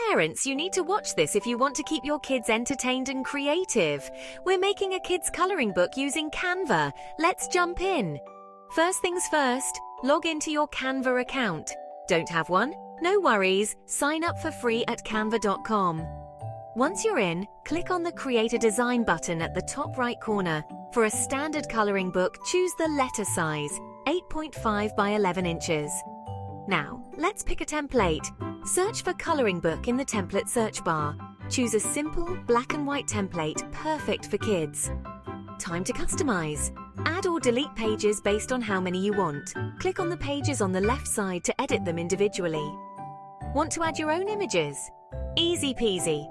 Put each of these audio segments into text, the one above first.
Parents, you need to watch this if you want to keep your kids entertained and creative. We're making a kids' coloring book using Canva. Let's jump in. First things first, log into your Canva account. Don't have one? No worries. Sign up for free at canva.com. Once you're in, click on the Create a Design button at the top right corner. For a standard coloring book, choose the letter size, 8.5 by 11 inches. Now, let's pick a template. Search for coloring book in the template search bar. Choose a simple black and white template perfect for kids. Time to customize. Add or delete pages based on how many you want. Click on the pages on the left side to edit them individually. Want to add your own images? Easy peasy.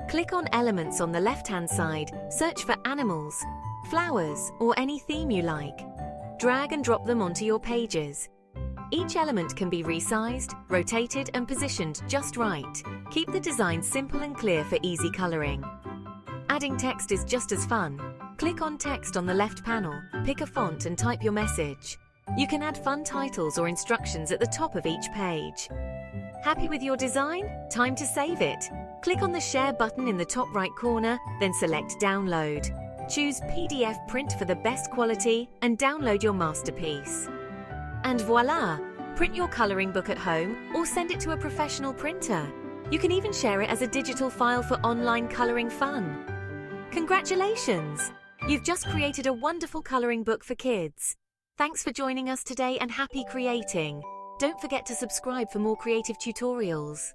Click on Elements on the left-hand side. Search for animals, flowers, or any theme you like. Drag and drop them onto your pages. Each element can be resized, rotated, and positioned just right. Keep the design simple and clear for easy coloring. Adding text is just as fun. Click on Text on the left panel, pick a font and type your message. You can add fun titles or instructions at the top of each page. Happy with your design? Time to save it. Click on the Share button in the top right corner, then select Download. Choose PDF Print for the best quality and download your masterpiece. And voila! Print your coloring book at home or send it to a professional printer. You can even share it as a digital file for online coloring fun. Congratulations! You've just created a wonderful coloring book for kids. Thanks for joining us today and happy creating! Don't forget to subscribe for more creative tutorials.